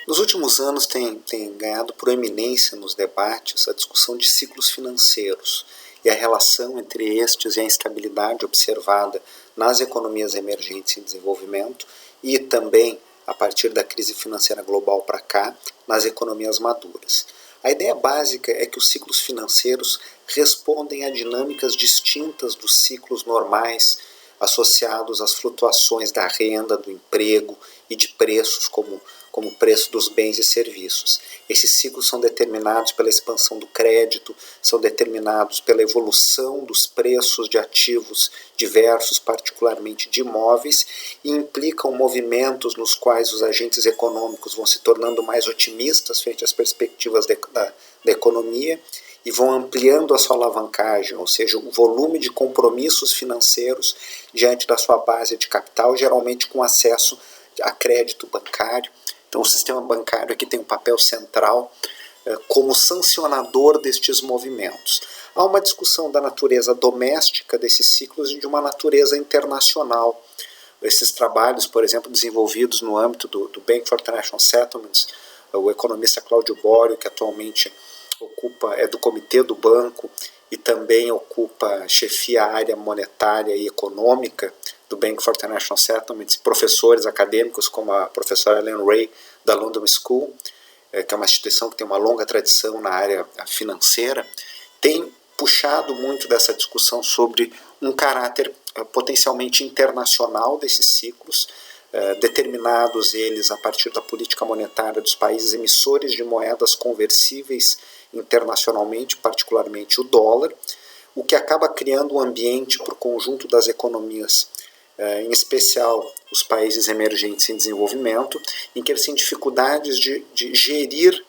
Nos últimos anos tem ganhado proeminência nos debates a discussão de ciclos financeiros e a relação entre estes e a instabilidade observada nas economias emergentes em desenvolvimento e também, a partir da crise financeira global para cá, nas economias maduras. A ideia básica é que os ciclos financeiros respondem a dinâmicas distintas dos ciclos normais associados às flutuações da renda, do emprego e de preços, como o preço dos bens e serviços. Esses ciclos são determinados pela expansão do crédito, são determinados pela evolução dos preços de ativos diversos, particularmente de imóveis, e implicam movimentos nos quais os agentes econômicos vão se tornando mais otimistas frente às perspectivas da economia e vão ampliando a sua alavancagem, ou seja, o volume de compromissos financeiros diante da sua base de capital, geralmente com acesso a crédito bancário. Então o sistema bancário aqui tem um papel central como sancionador destes movimentos. Há uma discussão da natureza doméstica desses ciclos e de uma natureza internacional. Esses trabalhos, por exemplo, desenvolvidos no âmbito do Bank for International Settlements, o economista Cláudio Borio, que atualmente é do comitê do banco e também chefia a área monetária e econômica do Bank for International Settlements, professores acadêmicos como a professora Ellen Ray da London School, que é uma instituição que tem uma longa tradição na área financeira, tem puxado muito dessa discussão sobre um caráter potencialmente internacional desses ciclos, determinados eles a partir da política monetária dos países emissores de moedas conversíveis internacionalmente, particularmente o dólar, o que acaba criando um ambiente para o conjunto das economias, em especial os países emergentes em desenvolvimento, em que eles têm dificuldades de gerir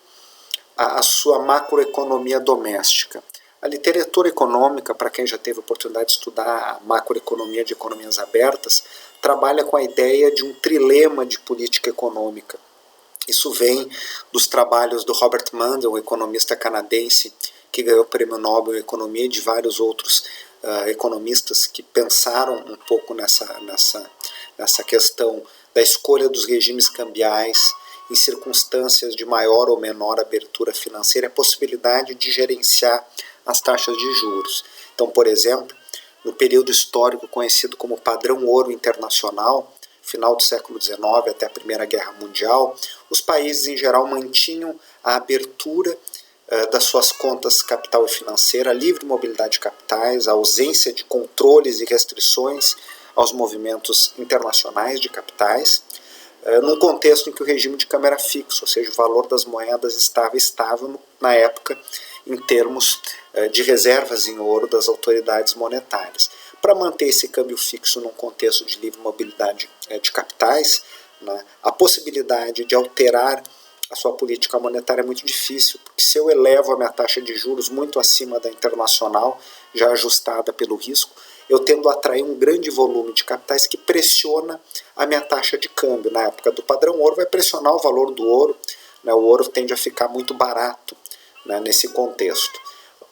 a sua macroeconomia doméstica. A literatura econômica, para quem já teve a oportunidade de estudar a macroeconomia de economias abertas, trabalha com a ideia de um trilema de política econômica. Isso vem dos trabalhos do Robert Mundell, um economista canadense que ganhou o Prêmio Nobel em Economia, e de vários outros economistas que pensaram um pouco nessa questão da escolha dos regimes cambiais em circunstâncias de maior ou menor abertura financeira, a possibilidade de gerenciar as taxas de juros. Então, por exemplo, no período histórico conhecido como padrão ouro internacional, final do século XIX até a Primeira Guerra Mundial, os países em geral mantinham a abertura das suas contas capital e financeira, a livre mobilidade de capitais, a ausência de controles e restrições aos movimentos internacionais de capitais, num contexto em que o regime de câmbio era fixo, ou seja, o valor das moedas estava estável na época em termos de reservas em ouro das autoridades monetárias. Para manter esse câmbio fixo num contexto de livre mobilidade de capitais, a possibilidade de alterar a sua política monetária é muito difícil, porque se eu elevo a minha taxa de juros muito acima da internacional, já ajustada pelo risco, eu tendo a atrair um grande volume de capitais que pressiona a minha taxa de câmbio. Na época do padrão ouro, vai pressionar o valor do ouro, o ouro tende a ficar muito barato nesse contexto.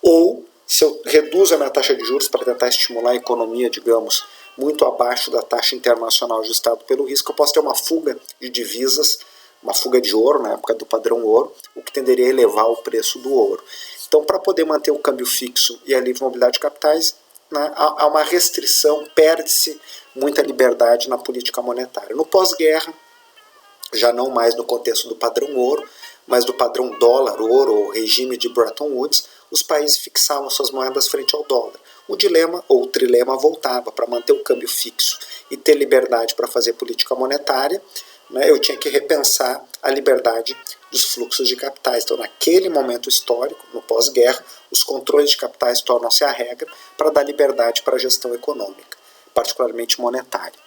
Ou, se eu reduzo a minha taxa de juros para tentar estimular a economia, digamos, muito abaixo da taxa internacional ajustada pelo risco, eu posso ter uma fuga de divisas, uma fuga de ouro na época do padrão ouro, o que tenderia a elevar o preço do ouro. Então, para poder manter o câmbio fixo e a livre mobilidade de capitais, há uma restrição, perde-se muita liberdade na política monetária. No pós-guerra, já não mais no contexto do padrão ouro, mas do padrão dólar-ouro, ou regime de Bretton Woods, os países fixavam suas moedas frente ao dólar. O dilema ou o trilema voltava. Para manter o câmbio fixo e ter liberdade para fazer política monetária, eu tinha que repensar a liberdade dos fluxos de capitais. Então, naquele momento histórico, no pós-guerra, os controles de capitais tornam-se a regra para dar liberdade para a gestão econômica, particularmente monetária.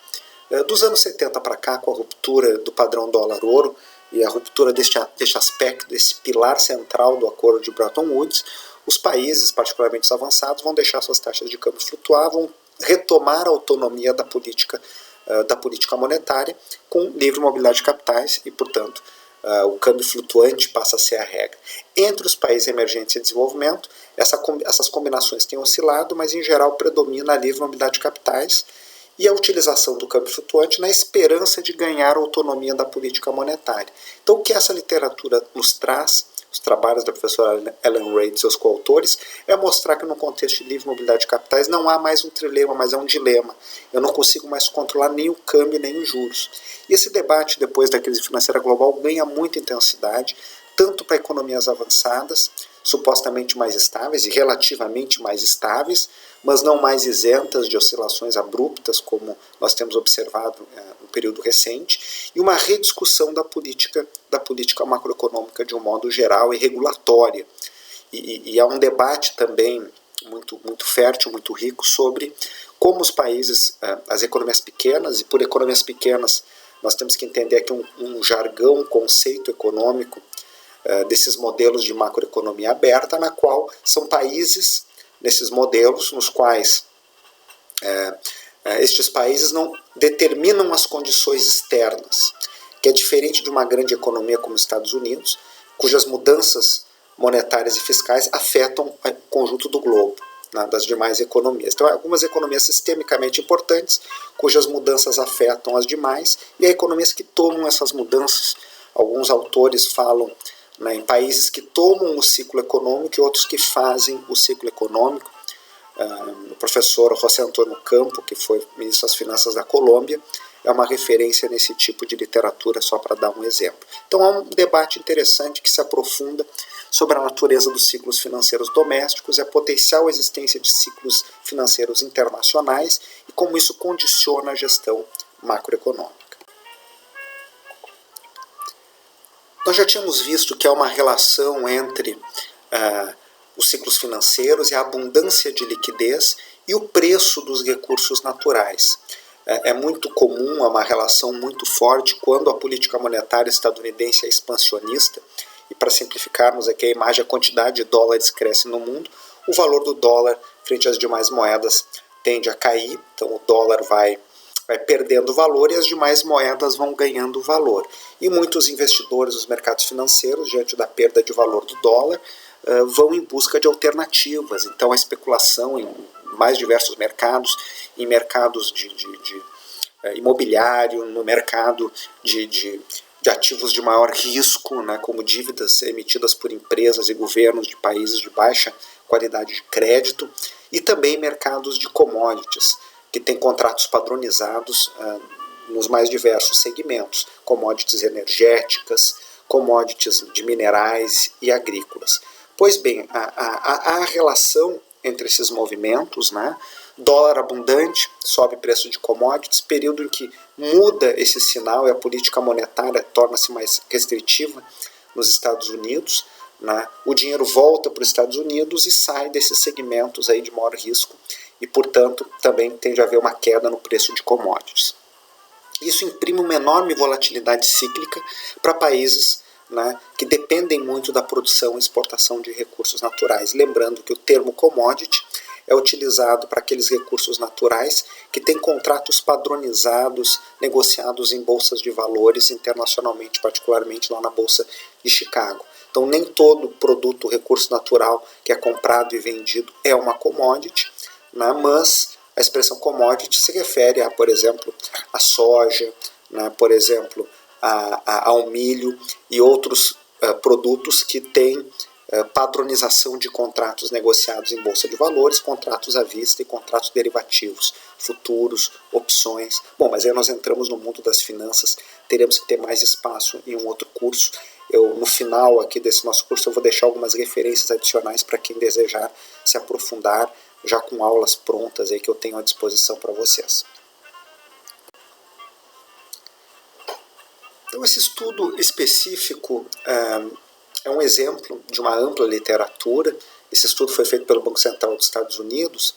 Dos anos 70 para cá, com a ruptura do padrão dólar-ouro e a ruptura deste aspecto, desse pilar central do acordo de Bretton Woods, os países, particularmente os avançados, vão deixar suas taxas de câmbio flutuar, vão retomar a autonomia da política monetária com livre mobilidade de capitais e, portanto, o câmbio flutuante passa a ser a regra. Entre os países emergentes em desenvolvimento, essas combinações têm oscilado, mas em geral predomina a livre mobilidade de capitais e a utilização do câmbio flutuante na esperança de ganhar autonomia da política monetária. Então, o que essa literatura nos traz, os trabalhos da professora Ellen Reid e seus coautores, é mostrar que no contexto de livre mobilidade de capitais não há mais um trilema, mas é um dilema. Eu não consigo mais controlar nem o câmbio, nem os juros. E esse debate, depois da crise financeira global, ganha muita intensidade, tanto para economias avançadas, supostamente mais estáveis e relativamente mais estáveis, mas não mais isentas de oscilações abruptas, como nós temos observado no período recente, e uma rediscussão da política macroeconômica de um modo geral e regulatória. E há um debate também muito fértil, muito rico, sobre como os países, as economias pequenas, e por economias pequenas nós temos que entender aqui um jargão, um conceito econômico desses modelos de macroeconomia aberta, na qual são países, nesses modelos, nos quais estes países não determinam as condições externas, que é diferente de uma grande economia como os Estados Unidos, cujas mudanças monetárias e fiscais afetam o conjunto do globo, das demais economias. Então, há algumas economias sistemicamente importantes, cujas mudanças afetam as demais, e há economias que tomam essas mudanças. Alguns autores falam em países que tomam o ciclo econômico e outros que fazem o ciclo econômico. O professor José Antônio Campo, que foi ministro das Finanças da Colômbia, é uma referência nesse tipo de literatura, só para dar um exemplo. Então há um debate interessante que se aprofunda sobre a natureza dos ciclos financeiros domésticos e a potencial existência de ciclos financeiros internacionais e como isso condiciona a gestão macroeconômica. Nós já tínhamos visto que há uma relação entre os ciclos financeiros e a abundância de liquidez e o preço dos recursos naturais. É muito comum, há uma relação muito forte quando a política monetária estadunidense é expansionista, e para simplificarmos aqui a imagem, a quantidade de dólares cresce no mundo, o valor do dólar frente às demais moedas tende a cair, então o dólar vai perdendo valor e as demais moedas vão ganhando valor. E muitos investidores dos mercados financeiros, diante da perda de valor do dólar, vão em busca de alternativas. Então a especulação em mais diversos mercados, em mercados de imobiliário, no mercado de ativos de maior risco, como dívidas emitidas por empresas e governos de países de baixa qualidade de crédito, e também mercados de commodities, que têm contratos padronizados nos mais diversos segmentos, commodities energéticas, commodities de minerais e agrícolas. Pois bem, a relação entre esses movimentos, dólar abundante, sobe preço de commodities, período em que muda esse sinal e a política monetária torna-se mais restritiva nos Estados Unidos, o dinheiro volta para os Estados Unidos e sai desses segmentos aí de maior risco e, portanto, também tende a haver uma queda no preço de commodities. Isso imprime uma enorme volatilidade cíclica para países que dependem muito da produção e exportação de recursos naturais. Lembrando que o termo commodity é utilizado para aqueles recursos naturais que têm contratos padronizados, negociados em bolsas de valores internacionalmente, particularmente lá na Bolsa de Chicago. Então nem todo produto, recurso natural que é comprado e vendido é uma commodity, mas a expressão commodity se refere a, por exemplo, a soja, por exemplo, ao milho e outros produtos que têm padronização de contratos negociados em bolsa de valores, contratos à vista e contratos derivativos, futuros, opções. Bom, mas aí nós entramos no mundo das finanças, teremos que ter mais espaço em um outro curso. No final aqui desse nosso curso eu vou deixar algumas referências adicionais para quem desejar se aprofundar, já com aulas prontas aí que eu tenho à disposição para vocês. Então esse estudo específico é um exemplo de uma ampla literatura. Esse estudo foi feito pelo Banco Central dos Estados Unidos,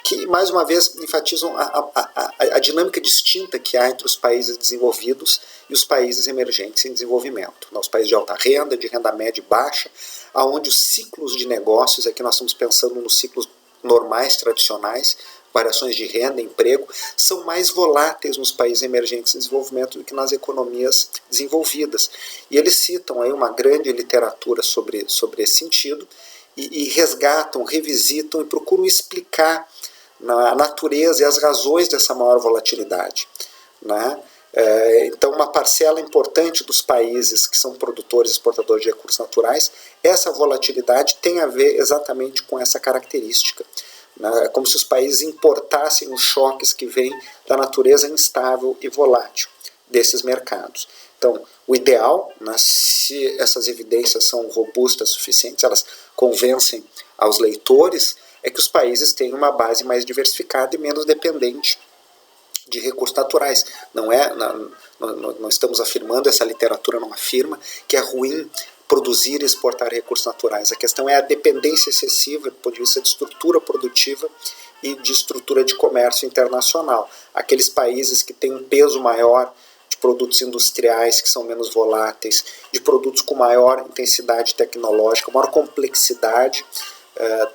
que mais uma vez enfatizam a dinâmica distinta que há entre os países desenvolvidos e os países emergentes em desenvolvimento. Os países de alta renda, de renda média e baixa, onde os ciclos de negócios, aqui nós estamos pensando nos ciclos normais, tradicionais, variações de renda, emprego, são mais voláteis nos países emergentes em desenvolvimento do que nas economias desenvolvidas. E eles citam aí uma grande literatura sobre esse sentido e resgatam, revisitam e procuram explicar na natureza e as razões dessa maior volatilidade, né? Então, uma parcela importante dos países que são produtores e exportadores de recursos naturais, essa volatilidade tem a ver exatamente com essa característica. É como se os países importassem os choques que vêm da natureza instável e volátil desses mercados. Então, o ideal, né, se essas evidências são robustas o suficientes, elas convencem aos leitores, é que os países tenham uma base mais diversificada e menos dependente de recursos naturais. Não estamos afirmando, essa literatura não afirma, que é ruim produzir e exportar recursos naturais. A questão é a dependência excessiva do ponto de vista de estrutura produtiva e de estrutura de comércio internacional. Aqueles países que têm um peso maior de produtos industriais que são menos voláteis, de produtos com maior intensidade tecnológica, maior complexidade,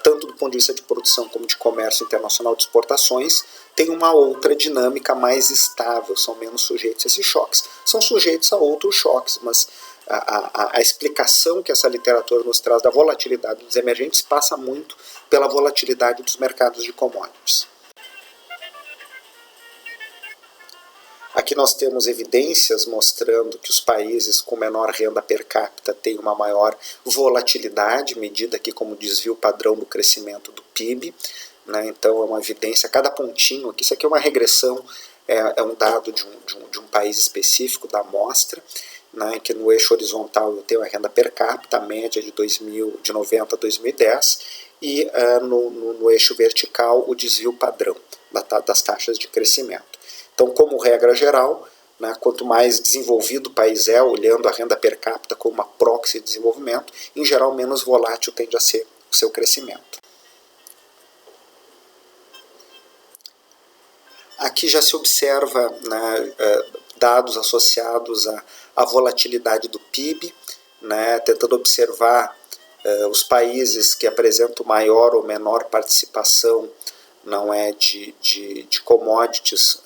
tanto do ponto de vista de produção como de comércio internacional de exportações, tem uma outra dinâmica mais estável, são menos sujeitos a esses choques. São sujeitos a outros choques, mas a explicação que essa literatura nos traz da volatilidade dos emergentes passa muito pela volatilidade dos mercados de commodities. Aqui nós temos evidências mostrando que os países com menor renda per capita têm uma maior volatilidade, medida aqui como desvio padrão do crescimento do PIB. Né? Então é uma evidência, cada pontinho aqui, isso aqui é uma regressão, é um dado de um país específico da amostra, né? Que no eixo horizontal eu tenho a renda per capita, a média de 90 a 2010, e no eixo vertical o desvio padrão das taxas de crescimento. Então, como regra geral, né, quanto mais desenvolvido o país é, olhando a renda per capita como uma proxy de desenvolvimento, em geral menos volátil tende a ser o seu crescimento. Aqui já se observa, né, dados associados à volatilidade do PIB, né, tentando observar os países que apresentam maior ou menor participação não é de commodities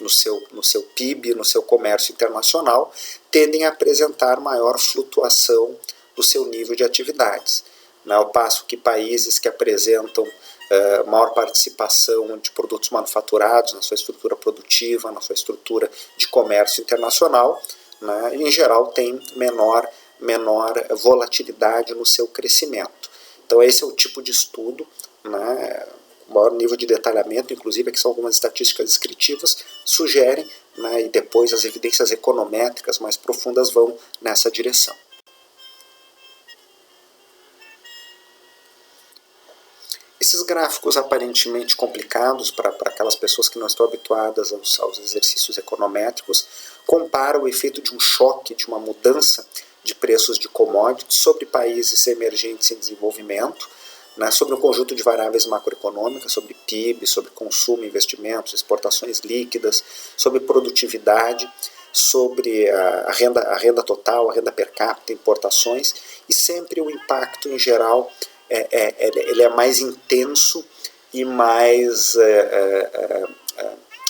no seu PIB, no seu comércio internacional, tendem a apresentar maior flutuação do seu nível de atividades. Ao passo que países que apresentam maior participação de produtos manufaturados na sua estrutura produtiva, na sua estrutura de comércio internacional, né, em geral tem menor volatilidade no seu crescimento. Então esse é o tipo de estudo, né, maior nível de detalhamento, inclusive aqui são algumas estatísticas descritivas, sugerem, né, e depois as evidências econométricas mais profundas vão nessa direção. Esses gráficos aparentemente complicados para aquelas pessoas que não estão habituadas aos exercícios econométricos comparam o efeito de um choque, de uma mudança de preços de commodities sobre países emergentes em desenvolvimento, né, sobre um conjunto de variáveis macroeconômicas, sobre PIB, sobre consumo, investimentos, exportações líquidas, sobre produtividade, sobre a renda total, a renda per capita, importações, e sempre o impacto em geral ele é mais intenso e mais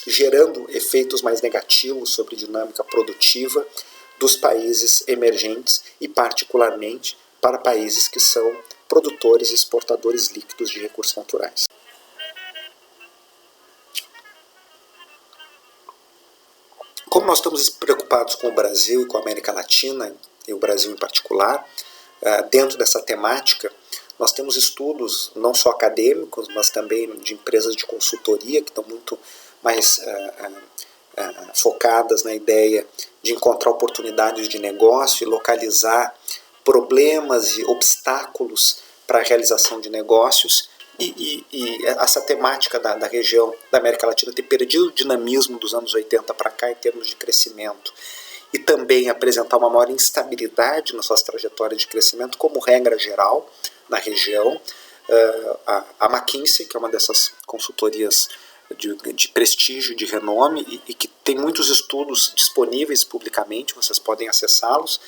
gerando efeitos mais negativos sobre a dinâmica produtiva dos países emergentes e particularmente para países que são produtores e exportadores líquidos de recursos naturais. Como nós estamos preocupados com o Brasil e com a América Latina, e o Brasil em particular, dentro dessa temática, nós temos estudos não só acadêmicos, mas também de empresas de consultoria que estão muito mais focadas na ideia de encontrar oportunidades de negócio e localizar problemas e obstáculos para a realização de negócios, e essa temática da região da América Latina ter perdido o dinamismo dos anos 80 para cá em termos de crescimento e também apresentar uma maior instabilidade nas suas trajetórias de crescimento como regra geral na região. A McKinsey, que é uma dessas consultorias de prestígio, de renome e que tem muitos estudos disponíveis publicamente, vocês podem acessá-los,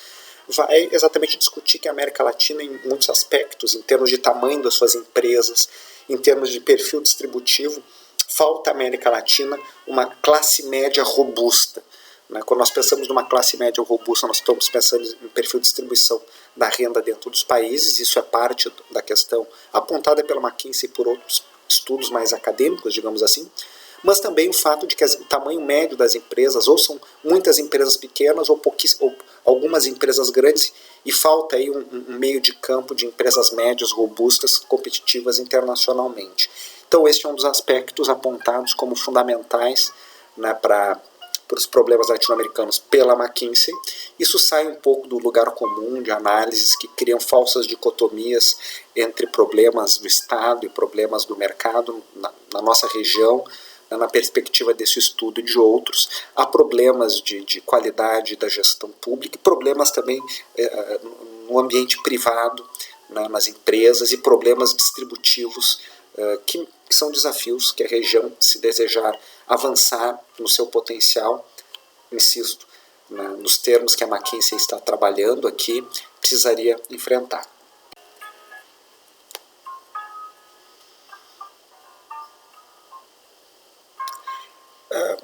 vai exatamente discutir que a América Latina, em muitos aspectos, em termos de tamanho das suas empresas, em termos de perfil distributivo, falta à América Latina uma classe média robusta. Quando nós pensamos numa classe média robusta, nós estamos pensando em perfil de distribuição da renda dentro dos países, isso é parte da questão apontada pela McKinsey e por outros estudos mais acadêmicos, digamos assim, mas também o fato de que o tamanho médio das empresas, ou são muitas empresas pequenas ou algumas empresas grandes, e falta aí um meio de campo de empresas médias, robustas, competitivas internacionalmente. Então este é um dos aspectos apontados como fundamentais, né, para os problemas latino-americanos pela McKinsey. Isso sai um pouco do lugar comum de análises que criam falsas dicotomias entre problemas do Estado e problemas do mercado na nossa região, na perspectiva desse estudo e de outros. Há problemas de qualidade da gestão pública e problemas também no ambiente privado, né, nas empresas, e problemas distributivos que são desafios que a região, se desejar avançar no seu potencial, insisto, nos termos que a McKinsey está trabalhando aqui, precisaria enfrentar.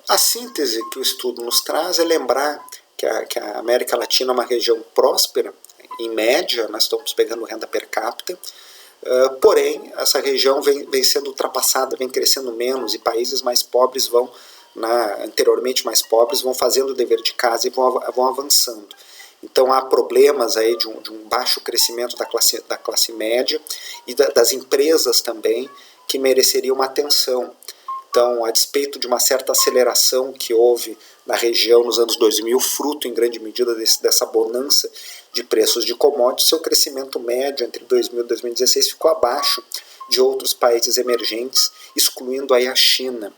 A síntese que o estudo nos traz é lembrar que a América Latina é uma região próspera, em média, nós estamos pegando renda per capita, porém, essa região vem sendo ultrapassada, vem crescendo menos, e países mais pobres anteriormente mais pobres, vão fazendo o dever de casa e vão avançando. Então há problemas aí de um baixo crescimento da classe média e das empresas também, que mereceriam uma atenção. Então, a despeito de uma certa aceleração que houve na região nos anos 2000, fruto em grande medida dessa bonança de preços de commodities, seu crescimento médio entre 2000 e 2016 ficou abaixo de outros países emergentes, excluindo aí a China.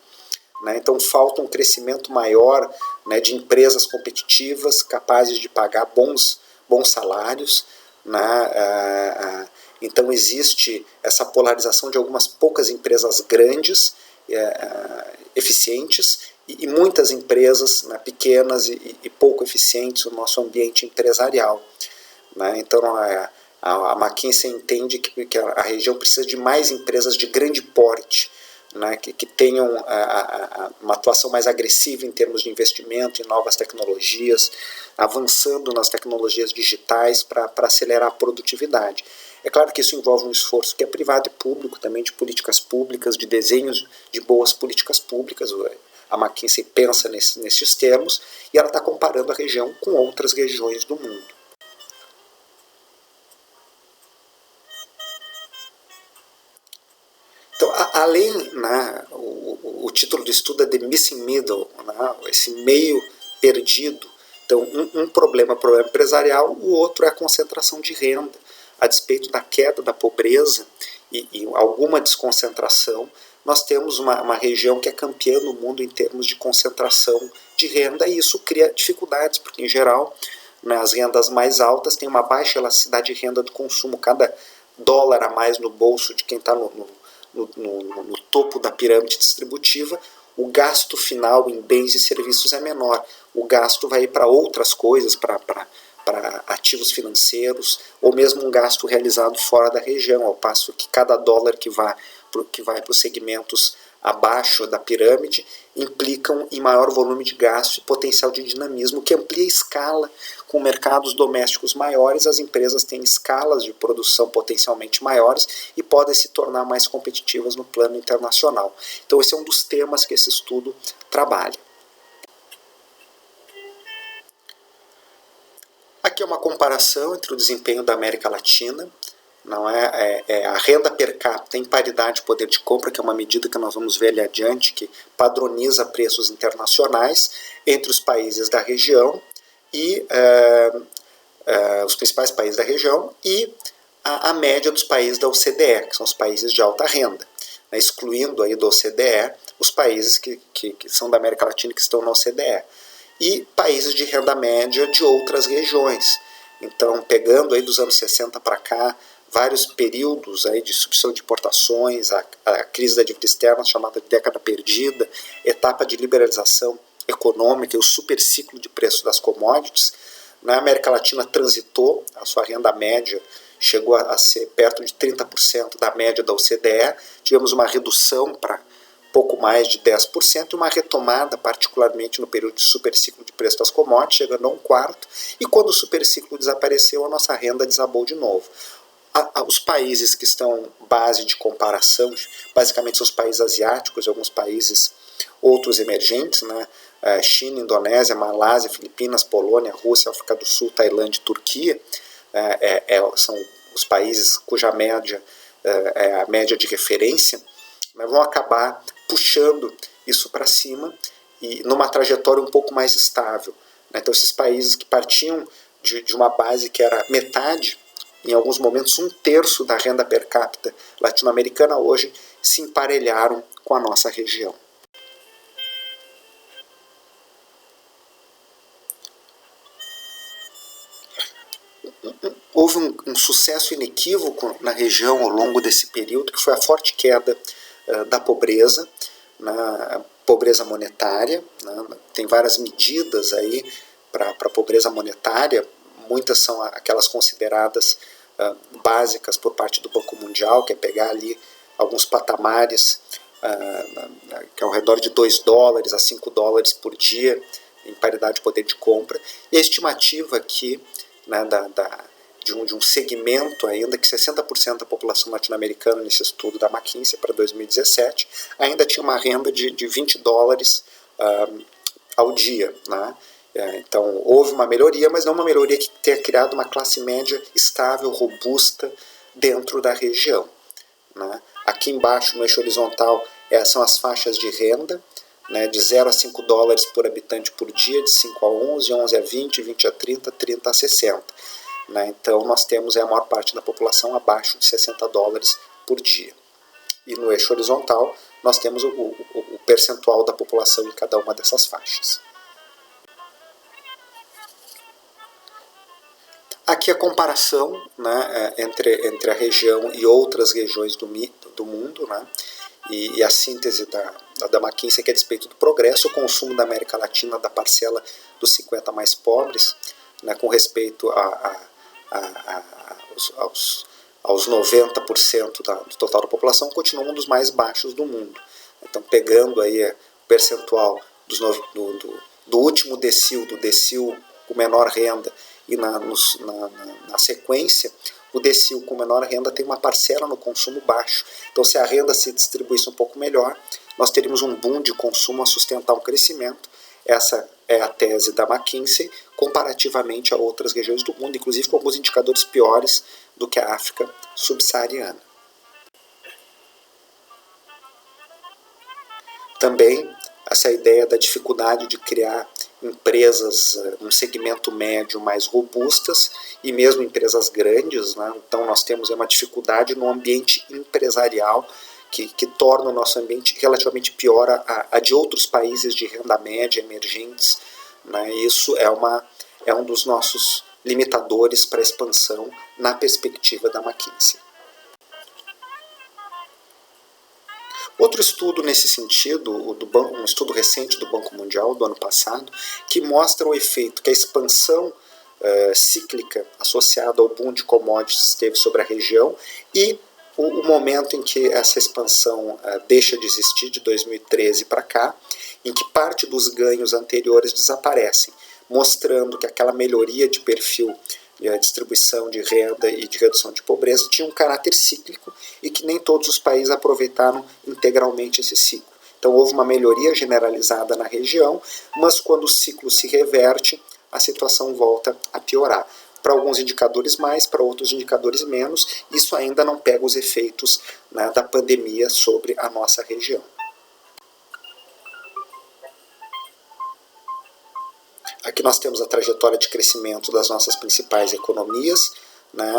Então falta um crescimento maior, né, de empresas competitivas, capazes de pagar bons salários, né? Então existe essa polarização de algumas poucas empresas grandes, eficientes, e muitas empresas, né, pequenas e pouco eficientes no nosso ambiente empresarial, né? Então a McKinsey entende que a região precisa de mais empresas de grande porte, né, que tenham uma atuação mais agressiva em termos de investimento em novas tecnologias, avançando nas tecnologias digitais para acelerar a produtividade. É claro que isso envolve um esforço que é privado e público, também de políticas públicas, de desenhos de boas políticas públicas. A McKinsey pensa nesses termos, e ela está comparando a região com outras regiões do mundo. Então, além, né, o título do estudo é The Missing Middle, né, esse meio perdido. Então, um problema empresarial, o outro é a concentração de renda. A despeito da queda da pobreza e alguma desconcentração, nós temos uma região que é campeã no mundo em termos de concentração de renda, e isso cria dificuldades, porque, em geral, né, as rendas mais altas têm uma baixa elasticidade de renda do consumo. Cada dólar a mais no bolso de quem está no topo da pirâmide distributiva, o gasto final em bens e serviços é menor. O gasto vai para outras coisas, para ativos financeiros, ou mesmo um gasto realizado fora da região, ao passo que cada dólar que vai para os segmentos abaixo da pirâmide implicam em maior volume de gasto e potencial de dinamismo, que amplia a escala. Com mercados domésticos maiores, as empresas têm escalas de produção potencialmente maiores e podem se tornar mais competitivas no plano internacional. Então esse é um dos temas que esse estudo trabalha. Aqui é uma comparação entre o desempenho da América Latina, não é a renda per capita em paridade de poder de compra, que é uma medida que nós vamos ver ali adiante, que padroniza preços internacionais entre os países da região e os principais países da região, e a média dos países da OCDE, que são os países de alta renda, né, excluindo aí da OCDE os países que são da América Latina, que estão na OCDE, e países de renda média de outras regiões. Então, pegando aí dos anos 60 para cá, vários períodos aí de substituição de importações, a crise da dívida externa, chamada de década perdida, etapa de liberalização econômica e o superciclo de preço das commodities, na América Latina transitou, a sua renda média chegou a ser perto de 30% da média da OCDE, tivemos uma redução para pouco mais de 10%, e uma retomada, particularmente no período de superciclo de preço das commodities, chegando a 1/4, e quando o superciclo desapareceu, a nossa renda desabou de novo. Os países que estão base de comparação, basicamente são os países asiáticos e alguns países outros emergentes, né? China, Indonésia, Malásia, Filipinas, Polônia, Rússia, África do Sul, Tailândia e Turquia, são os países cuja média é a média de referência, mas vão acabar puxando isso para cima e numa trajetória um pouco mais estável. Então esses países que partiam de uma base que era metade, em alguns momentos 1/3 da renda per capita latino-americana, hoje se emparelharam com a nossa região. Houve um sucesso inequívoco na região ao longo desse período, que foi a forte queda da pobreza, na pobreza monetária, né? Tem várias medidas aí para a pobreza monetária, muitas são aquelas consideradas básicas por parte do Banco Mundial, que é pegar ali alguns patamares que é ao redor de $2 a $5 por dia em paridade de poder de compra, e a estimativa aqui, né, de um segmento ainda que 60% da população latino-americana nesse estudo da McKinsey para 2017 ainda tinha uma renda de $20 ao dia, né? Então houve uma melhoria, mas não uma melhoria que tenha criado uma classe média estável, robusta dentro da região, né? Aqui embaixo no eixo horizontal são as faixas de renda, né, de 0 a $5 por habitante por dia, de 5 a 11, 11 a 20, 20 a 30, 30 a 60. Né? Então nós temos a maior parte da população abaixo de $60 por dia. E no eixo horizontal nós temos o percentual da população em cada uma dessas faixas. Aqui a comparação, né, entre a região e outras regiões do mundo, né, e a síntese da McKinsey, que é a despeito do progresso, o consumo da América Latina da parcela dos 50 mais pobres, né, com respeito aos 90% do total da população, continua um dos mais baixos do mundo. Então, pegando aí o percentual do último decil, do decil com menor renda, e na sequência, o decil com menor renda tem uma parcela no consumo baixo. Então, se a renda se distribuísse um pouco melhor, nós teríamos um boom de consumo a sustentar um crescimento. Essa é a tese da McKinsey, comparativamente a outras regiões do mundo, inclusive com alguns indicadores piores do que a África subsaariana. Também essa ideia da dificuldade de criar empresas, um segmento médio mais robustas e mesmo empresas grandes, né? Então nós temos uma dificuldade no ambiente empresarial que torna o nosso ambiente relativamente pior a de outros países de renda média emergentes, né? Isso é um dos nossos limitadores para a expansão na perspectiva da McKinsey. Outro estudo nesse sentido, um estudo recente do Banco Mundial do ano passado, que mostra o efeito que a expansão cíclica associada ao boom de commodities teve sobre a região e o momento em que essa expansão deixa de existir, de 2013 para cá, em que parte dos ganhos anteriores desaparecem, mostrando que aquela melhoria de perfil e a distribuição de renda e de redução de pobreza tinha um caráter cíclico e que nem todos os países aproveitaram integralmente esse ciclo. Então houve uma melhoria generalizada na região, mas quando o ciclo se reverte, a situação volta a piorar. Para alguns indicadores mais, para outros indicadores menos. Isso ainda não pega os efeitos, né, da pandemia sobre a nossa região. Aqui nós temos a trajetória de crescimento das nossas principais economias, né,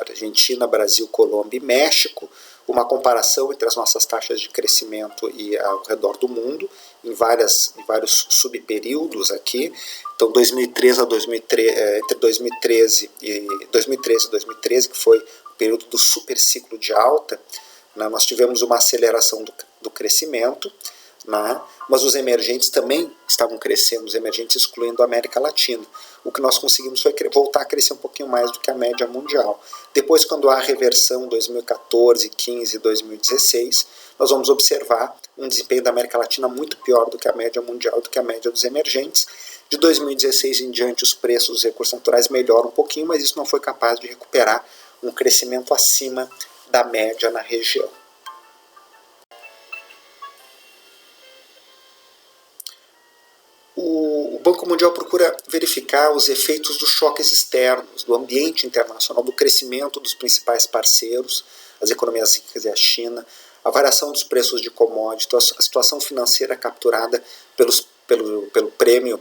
Argentina, Brasil, Colômbia e México, uma comparação entre as nossas taxas de crescimento e ao redor do mundo, em vários subperíodos aqui. Então, 2013 a 2013, entre 2013 e 2013, que foi o período do super ciclo de alta, né, nós tivemos uma aceleração do crescimento, né, mas os emergentes também estavam crescendo, os emergentes excluindo a América Latina. O que nós conseguimos foi voltar a crescer um pouquinho mais do que a média mundial. Depois, quando há a reversão 2014, 15 e 2016, nós vamos observar um desempenho da América Latina muito pior do que a média mundial, do que a média dos emergentes. De 2016 em diante, os preços dos recursos naturais melhoram um pouquinho, mas isso não foi capaz de recuperar um crescimento acima da média na região. O Banco Mundial procura verificar os efeitos dos choques externos, do ambiente internacional, do crescimento dos principais parceiros, as economias ricas e a China, a variação dos preços de commodities, a situação financeira capturada pelo prêmio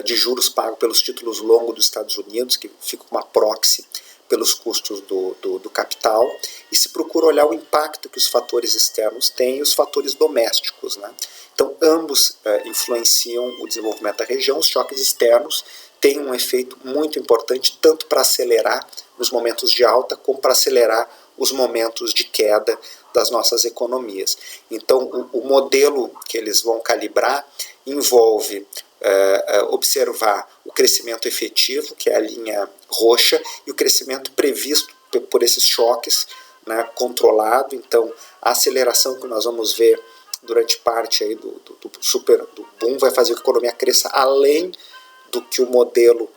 de juros pago pelos títulos longos dos Estados Unidos, que fica uma proxy pelos custos do capital, e se procura olhar o impacto que os fatores externos têm e os fatores domésticos, né? Então, ambos influenciam o desenvolvimento da região. Os choques externos têm um efeito muito importante, tanto para acelerar os momentos de alta, como para acelerar os momentos de queda das nossas economias. Então, o modelo que eles vão calibrar envolve observar o crescimento efetivo, que é a linha roxa, e o crescimento previsto por esses choques, né, controlado. Então, a aceleração que nós vamos ver durante parte aí do boom vai fazer com que a economia cresça além do que o modelo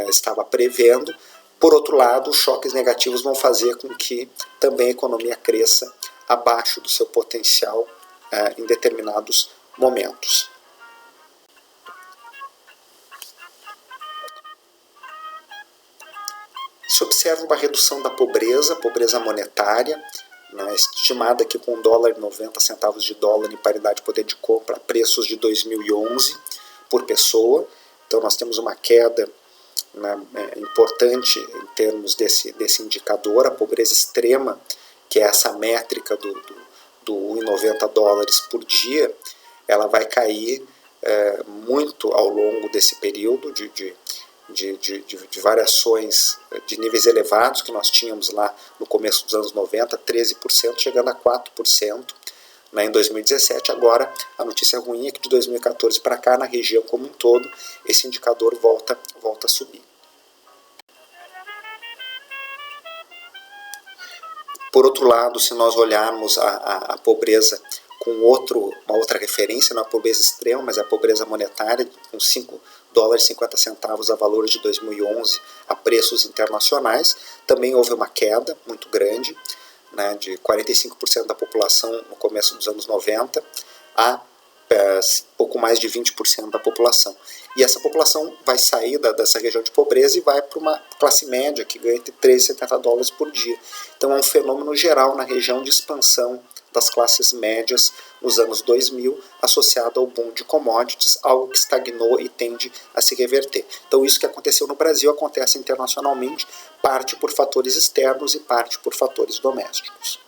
estava prevendo. Por outro lado, os choques negativos vão fazer com que também a economia cresça abaixo do seu potencial em determinados momentos. Se observa uma redução da pobreza monetária, né, estimada aqui com $1,90 em paridade de poder de compra a preços de 2011 por pessoa. Então nós temos uma queda, né, importante em termos desse indicador. A pobreza extrema, que é essa métrica do $1,90 por dia, ela vai cair muito ao longo desse período de variações de níveis elevados que nós tínhamos lá no começo dos anos 90, 13%, chegando a 4%, né, em 2017. Agora, a notícia ruim é que de 2014 para cá, na região como um todo, esse indicador volta a subir. Por outro lado, se nós olharmos a pobreza com uma outra referência, não é a pobreza extrema, mas é a pobreza monetária, com $5,50 a valores de 2011 a preços internacionais, também houve uma queda muito grande, né, de 45% da população no começo dos anos 90 a pouco mais de 20% da população. E essa população vai sair dessa região de pobreza e vai para uma classe média que ganha entre $3,70 por dia. Então é um fenômeno geral na região de expansão das classes médias nos anos 2000, associado ao boom de commodities, algo que estagnou e tende a se reverter. Então isso que aconteceu no Brasil acontece internacionalmente, parte por fatores externos e parte por fatores domésticos.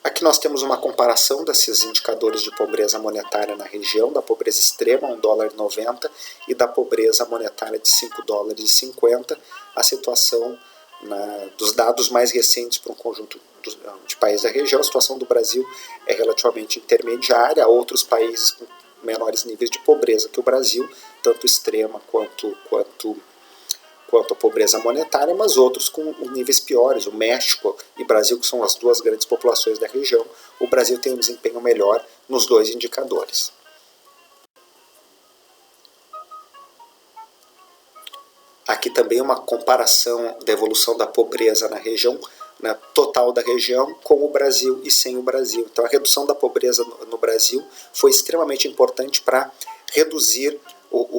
Aqui nós temos uma comparação desses indicadores de pobreza monetária na região, da pobreza extrema, $1,90, e da pobreza monetária de $5,50, a situação dos dados mais recentes para um conjunto de países da região. A situação do Brasil é relativamente intermediária, há outros países com menores níveis de pobreza que o Brasil, tanto extrema quanto a pobreza monetária, mas outros com níveis piores. O México e o Brasil, que são as duas grandes populações da região, o Brasil tem um desempenho melhor nos dois indicadores. Aqui também uma comparação da evolução da pobreza na região, né, total da região, com o Brasil e sem o Brasil. Então a redução da pobreza no Brasil foi extremamente importante para reduzir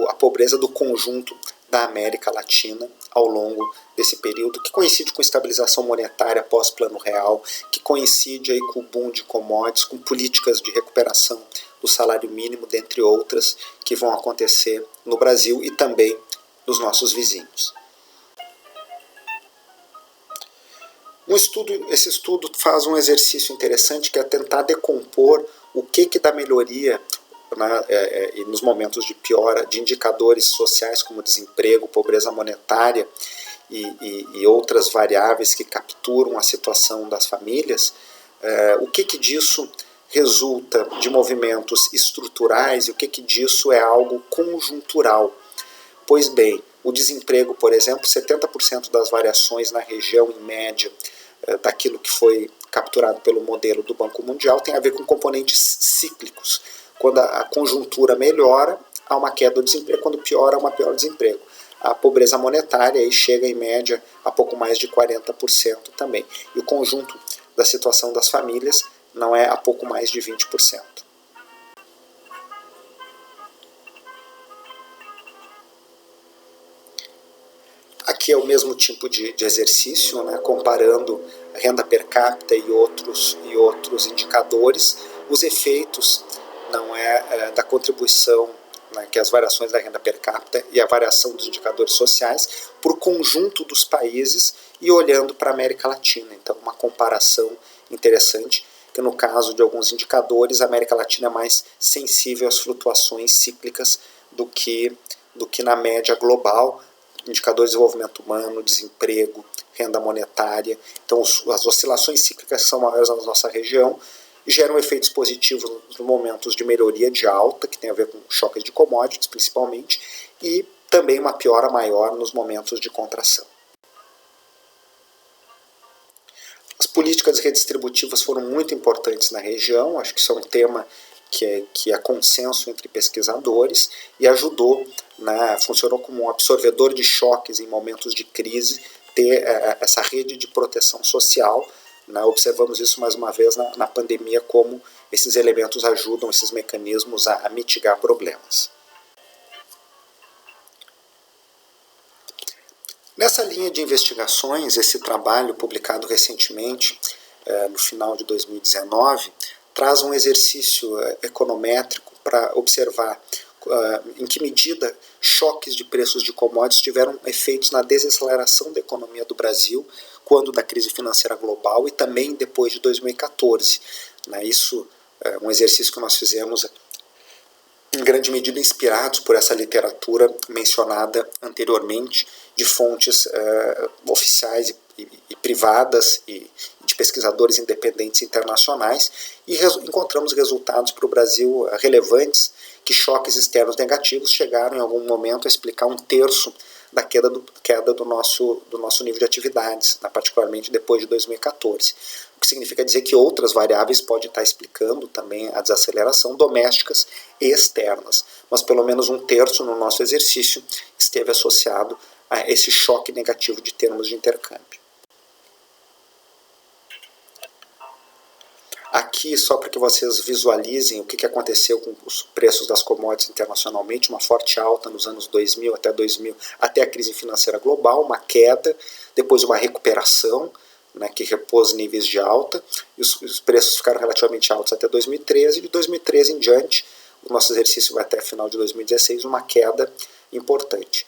a pobreza do conjunto da América Latina ao longo desse período, que coincide com estabilização monetária pós-Plano Real, que coincide aí com o boom de commodities, com políticas de recuperação do salário mínimo, dentre outras, que vão acontecer no Brasil e também nos nossos vizinhos. Esse estudo faz um exercício interessante, que é tentar decompor o que dá melhoria, né, nos momentos de piora de indicadores sociais como desemprego, pobreza monetária e outras variáveis que capturam a situação das famílias. O que disso resulta de movimentos estruturais e o que disso é algo conjuntural. Pois bem, o desemprego, por exemplo, 70% das variações na região, em média, daquilo que foi capturado pelo modelo do Banco Mundial, tem a ver com componentes cíclicos. Quando a conjuntura melhora, há uma queda do desemprego, quando piora, há um pior desemprego. a pobreza monetária aí chega em média a pouco mais de 40% também. E o conjunto da situação das famílias não é a pouco mais de 20%. Aqui é o mesmo tipo de exercício, né, comparando renda per capita e outros indicadores. Os efeitos não da contribuição, né, que as variações da renda per capita e a variação dos indicadores sociais para o conjunto dos países e olhando para a América Latina. Então, uma comparação interessante, que no caso de alguns indicadores, a América Latina é mais sensível às flutuações cíclicas do que na média global, indicadores de desenvolvimento humano, desemprego, renda monetária. Então, as oscilações cíclicas são maiores na nossa região e geram efeitos positivos nos momentos de melhoria de alta, que tem a ver com choques de commodities, principalmente, e também uma piora maior nos momentos de contração. As políticas redistributivas foram muito importantes na região, acho que isso é um tema que é consenso entre pesquisadores e ajudou, né, funcionou como um absorvedor de choques em momentos de crise, ter essa rede de proteção social. Né, observamos isso mais uma vez na pandemia, como esses elementos ajudam, esses mecanismos a mitigar problemas. Nessa linha de investigações, esse trabalho publicado recentemente, no final de 2019, traz um exercício econométrico para observar em que medida choques de preços de commodities tiveram efeitos na desaceleração da economia do Brasil, quando da crise financeira global e também depois de 2014. Isso é um exercício que nós fizemos em grande medida inspirados por essa literatura mencionada anteriormente, de fontes oficiais e privadas e de pesquisadores independentes internacionais, e encontramos resultados para o Brasil relevantes, que choques externos negativos chegaram em algum momento a explicar 1/3 da queda do nosso nível de atividades, particularmente depois de 2014. O que significa dizer que outras variáveis podem estar explicando também a desaceleração, domésticas e externas, mas pelo menos 1/3 no nosso exercício esteve associado a esse choque negativo de termos de intercâmbio. Aqui, só para que vocês visualizem o que aconteceu com os preços das commodities internacionalmente, uma forte alta nos anos 2000 até a crise financeira global, uma queda, depois uma recuperação, né, que repôs níveis de alta, e os preços ficaram relativamente altos até 2013, e de 2013 em diante, o nosso exercício vai até final de 2016, uma queda importante.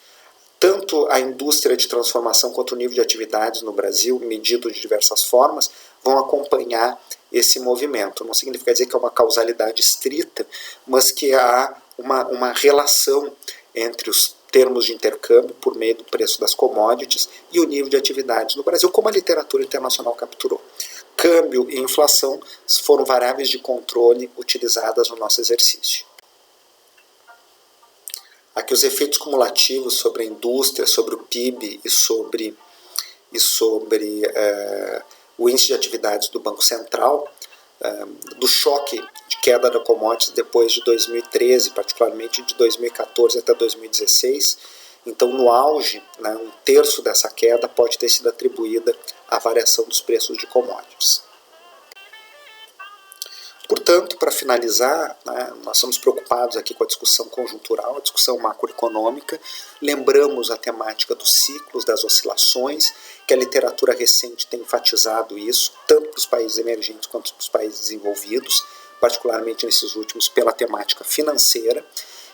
Tanto a indústria de transformação quanto o nível de atividades no Brasil, medido de diversas formas, vão acompanhar esse movimento. Não significa dizer que é uma causalidade estrita, mas que há uma relação entre os termos de intercâmbio por meio do preço das commodities e o nível de atividades no Brasil, como a literatura internacional capturou. Câmbio e inflação foram variáveis de controle utilizadas no nosso exercício. Aqui os efeitos cumulativos sobre a indústria, sobre o PIB e sobre o índice de atividades do Banco Central, do choque de queda da commodities depois de 2013, particularmente de 2014 até 2016. Então, no auge, 1/3 dessa queda pode ter sido atribuída à variação dos preços de commodities. Portanto, para finalizar, nós estamos preocupados aqui com a discussão conjuntural, a discussão macroeconômica. Lembramos a temática dos ciclos, das oscilações, que a literatura recente tem enfatizado isso, tanto para os países emergentes quanto para os países desenvolvidos, particularmente nesses últimos pela temática financeira.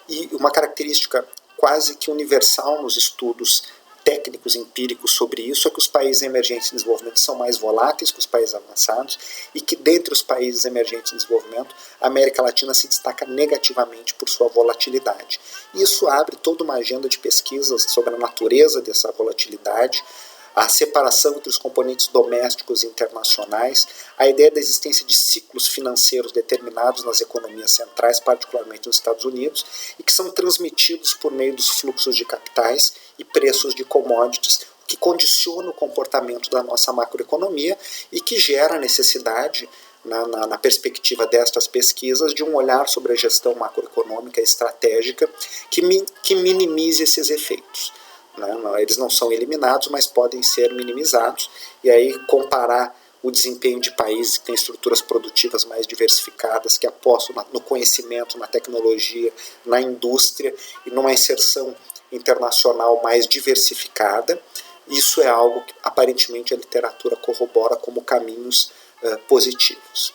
E uma característica quase que universal nos estudos técnicos empíricos sobre isso é que os países emergentes em desenvolvimento são mais voláteis que os países avançados e que dentre os países emergentes em desenvolvimento a América Latina se destaca negativamente por sua volatilidade. Isso abre toda uma agenda de pesquisas sobre a natureza dessa volatilidade, a separação entre os componentes domésticos e internacionais, a ideia da existência de ciclos financeiros determinados nas economias centrais, particularmente nos Estados Unidos, e que são transmitidos por meio dos fluxos de capitais e preços de commodities, que condiciona o comportamento da nossa macroeconomia e que gera a necessidade, na perspectiva destas pesquisas, de um olhar sobre a gestão macroeconômica estratégica que minimize esses efeitos. né? Eles não são eliminados, mas podem ser minimizados, e aí comparar o desempenho de países que têm estruturas produtivas mais diversificadas, que apostam no conhecimento, na tecnologia, na indústria e numa inserção internacional mais diversificada. Isso é algo que aparentemente a literatura corrobora como caminhos positivos.